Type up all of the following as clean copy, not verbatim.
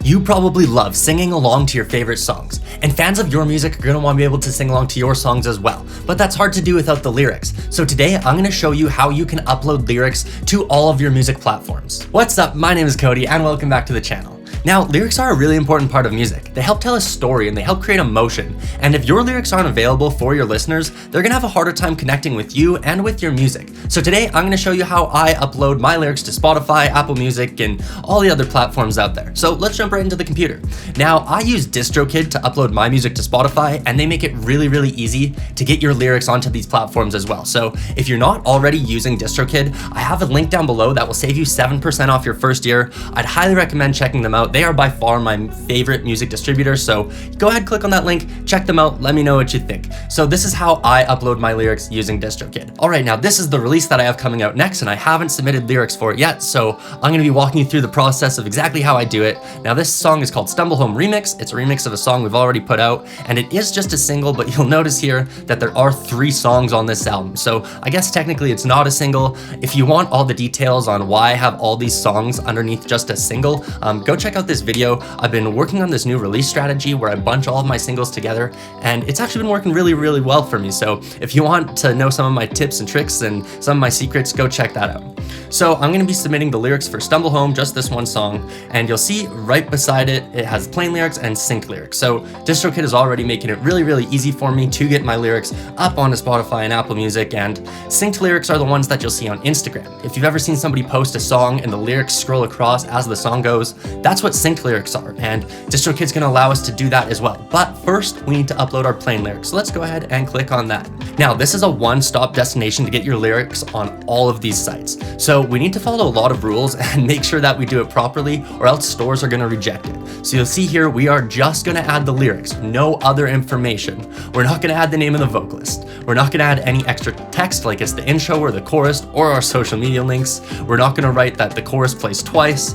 You probably love singing along to your favorite songs, and fans of your music are going to want to be able to sing along to your songs as well, but that's hard to do without the lyrics. So today I'm going to show you how you can upload lyrics to all of your music platforms. What's up? My name is Cody and welcome back to the channel. Now, lyrics are a really important part of music. They help tell a story and they help create emotion. And if your lyrics aren't available for your listeners, they're gonna have a harder time connecting with you and with your music. So today, I'm gonna show you how I upload my lyrics to Spotify, Apple Music, and all the other platforms out there. So let's jump right into the computer. Now, I use DistroKid to upload my music to Spotify, and they make it really, really easy to get your lyrics onto these platforms as well. So if you're not already using DistroKid, I have a link down below that will save you 7% off your first year. I'd highly recommend checking them out. They are by far my favorite music distributor, so go ahead, click on that link, check them out, let me know what you think. So this is how I upload my lyrics using DistroKid. All right, now this is the release that I have coming out next, and I haven't submitted lyrics for it yet, so I'm gonna be walking you through the process of exactly how I do it. Now this song is called Stumble Home Remix. It's a remix of a song we've already put out, and it is just a single, but you'll notice here that there are 3 songs on this album. So I guess technically it's not a single. If you want all the details on why I have all these songs underneath just a single, go check out this video. I've been working on this new release strategy where I bunch all of my singles together, and it's actually been working really, really well for me. So if you want to know some of my tips and tricks and some of my secrets, go check that out. So I'm going to be submitting the lyrics for Stumble Home, just this one song, and you'll see right beside it, it has plain lyrics and sync lyrics. So DistroKid is already making it really, really easy for me to get my lyrics up onto Spotify and Apple Music, and synced lyrics are the ones that you'll see on Instagram. If you've ever seen somebody post a song and the lyrics scroll across as the song goes, that's what synced lyrics are, and DistroKid's gonna allow us to do that as well. But first, we need to upload our plain lyrics. So let's go ahead and click on that. Now, this is a one-stop destination to get your lyrics on all of these sites. So we need to follow a lot of rules and make sure that we do it properly, or else stores are gonna reject it. So you'll see here, we are just gonna add the lyrics, no other information. We're not gonna add the name of the vocalist. We're not gonna add any extra text like it's the intro or the chorus or our social media links. We're not gonna write that the chorus plays twice.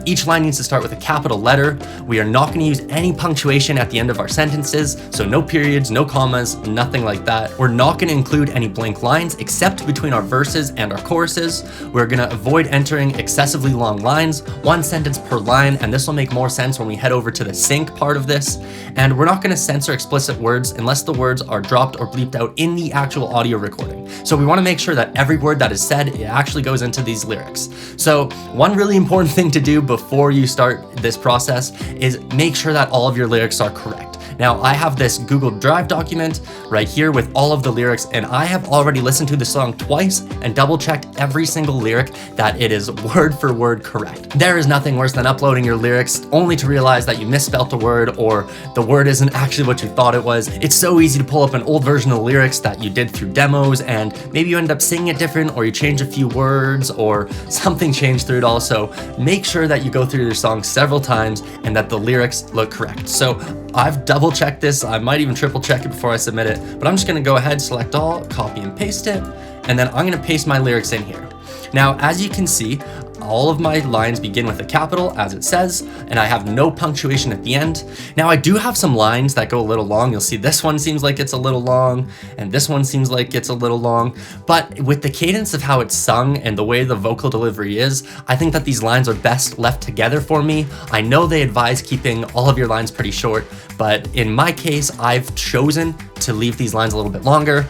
Each line needs to start with a capital letter. We are not gonna use any punctuation at the end of our sentences, so no periods, no commas, nothing like that. We're not gonna include any blank lines except between our verses and our choruses. We're gonna avoid entering excessively long lines, 1 sentence per line, and this will make more sense when we head over to the sync part of this. And we're not gonna censor explicit words unless the words are dropped or bleeped out in the actual audio recording. So we wanna make sure that every word that is said, it actually goes into these lyrics. So one really important thing to do before you start this process is make sure that all of your lyrics are correct. Now, I have this Google Drive document right here with all of the lyrics, and I have already listened to the song twice and double-checked every single lyric that it is word for word correct. There is nothing worse than uploading your lyrics only to realize that you misspelt a word or the word isn't actually what you thought it was. It's so easy to pull up an old version of the lyrics that you did through demos, and maybe you end up singing it different, or you change a few words, or something changed through it all. So make sure that you go through your song several times and that the lyrics look correct. So I've double check this. I might even triple check it before I submit it, but I'm just gonna go ahead, select all, copy and paste it, and then I'm gonna paste my lyrics in here. Now, as you can see, all of my lines begin with a capital, as it says, and I have no punctuation at the end. Now, I do have some lines that go a little long. You'll see this one seems like it's a little long, and this one seems like it's a little long, but with the cadence of how it's sung and the way the vocal delivery is, I think that these lines are best left together for me. I know they advise keeping all of your lines pretty short, but in my case, I've chosen to leave these lines a little bit longer.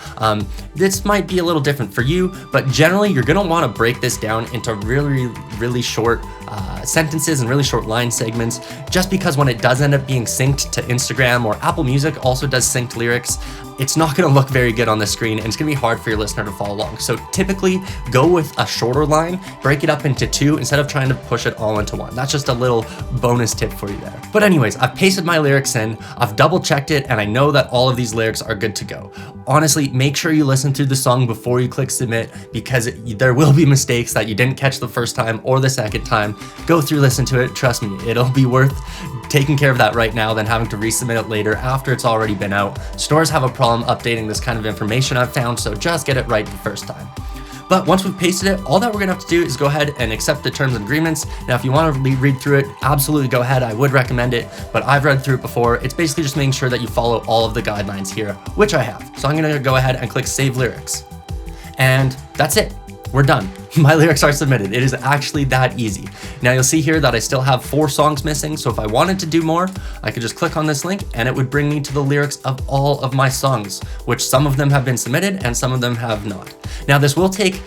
This might be a little different for you, but generally you're gonna wanna break this down into really short sentences and really short line segments, just because when it does end up being synced to Instagram, or Apple Music also does synced lyrics, it's not gonna look very good on the screen, and it's gonna be hard for your listener to follow along. So typically go with a shorter line, break it up into 2 instead of trying to push it all into 1. That's just a little bonus tip for you there. But anyways, I've pasted my lyrics in, I've double checked it, and I know that all of these lyrics are good to go. Honestly, make sure you listen through the song before you click submit, because there will be mistakes that you didn't catch the first time or the second time. Go through, listen to it, trust me, it'll be worth taking care of that right now than having to resubmit it later after it's already been out. Stores have a problem updating this kind of information, I've found, so just get it right the first time. But once we've pasted it, all that we're gonna have to do is go ahead and accept the terms and agreements. Now, if you wanna read through it, absolutely go ahead, I would recommend it, but I've read through it before. It's basically just making sure that you follow all of the guidelines here, which I have. So I'm gonna go ahead and click Save Lyrics. And that's it, we're done. my lyrics are submitted. It is actually that easy. Now you'll see here that I still have 4 songs missing, so if I wanted to do more, I could just click on this link and it would bring me to the lyrics of all of my songs, which some of them have been submitted and some of them have not. Now this will take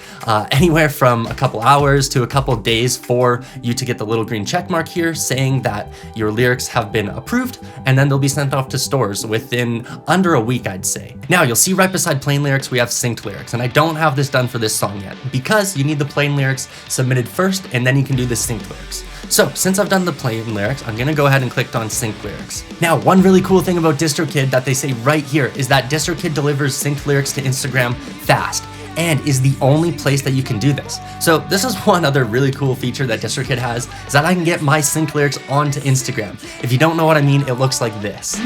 anywhere from a couple hours to a couple days for you to get the little green check mark here saying that your lyrics have been approved, and then they'll be sent off to stores within under a week, I'd say. Now you'll see right beside plain lyrics we have synced lyrics, and I don't have this done for this song yet because you need the plain lyrics submitted first and then you can do the synced lyrics. So since I've done the plain lyrics, I'm gonna go ahead and click on sync lyrics. Now, one really cool thing about DistroKid that they say right here is that DistroKid delivers synced lyrics to Instagram fast and is the only place that you can do this. So this is one other really cool feature that DistroKid has, is that I can get my synced lyrics onto Instagram. If you don't know what I mean, it looks like this.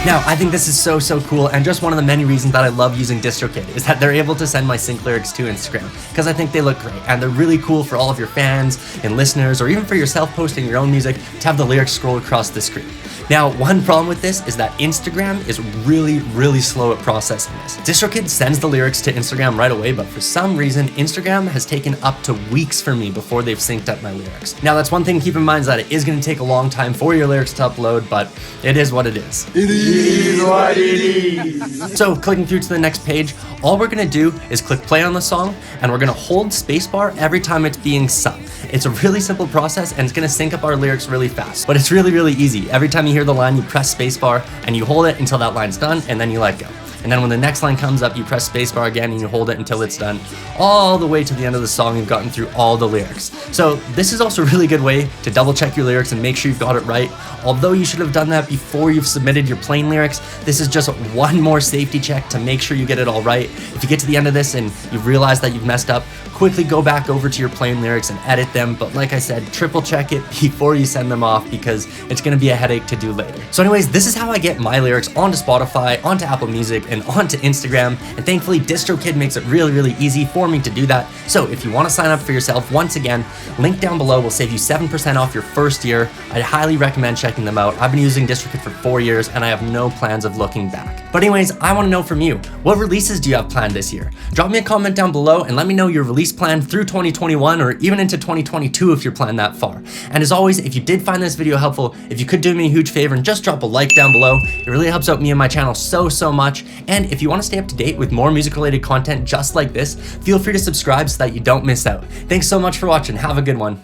Now, I think this is so cool, and just one of the many reasons that I love using DistroKid is that they're able to send my sync lyrics to Instagram, because I think they look great, and they're really cool for all of your fans and listeners, or even for yourself posting your own music, to have the lyrics scroll across the screen. Now, one problem with this is that Instagram is really slow at processing this. DistroKid sends the lyrics to Instagram right away, but for some reason, Instagram has taken up to weeks for me before they've synced up my lyrics. Now, that's one thing to keep in mind, is that it is gonna take a long time for your lyrics to upload, but it is what it is. It is what it is. So, clicking through to the next page, all we're gonna do is click play on the song, and we're gonna hold spacebar every time it's being sung. It's a really simple process, and it's gonna sync up our lyrics really fast, but it's really easy. Every time you hear the line, you press spacebar and you hold it until that line's done, and then you let go. And then when the next line comes up, you press spacebar again and you hold it until it's done, all the way to the end of the song. You've gotten through all the lyrics. So this is also a really good way to double check your lyrics and make sure you've got it right. Although you should have done that before you've submitted your plain lyrics, this is just one more safety check to make sure you get it all right. If you get to the end of this and you realize that you've messed up, quickly go back over to your plain lyrics and edit them. But like I said, triple check it before you send them off, because it's gonna be a headache to do later. So anyways, this is how I get my lyrics onto Spotify, onto Apple Music, and onto Instagram. And thankfully, DistroKid makes it really easy for me to do that. So if you wanna sign up for yourself, once again, link down below will save you 7% off your first year. I'd highly recommend checking them out. I've been using DistroKid for 4 years and I have no plans of looking back. But anyways, I wanna know from you, what releases do you have planned this year? Drop me a comment down below and let me know your release plan through 2021 or even into 2022 if you're planned that far. And as always, if you did find this video helpful, if you could do me a huge favor and just drop a like down below, it really helps out me and my channel so much. And if you want to stay up to date with more music related content just like this, feel free to subscribe so that you don't miss out. Thanks so much for watching. Have a good one.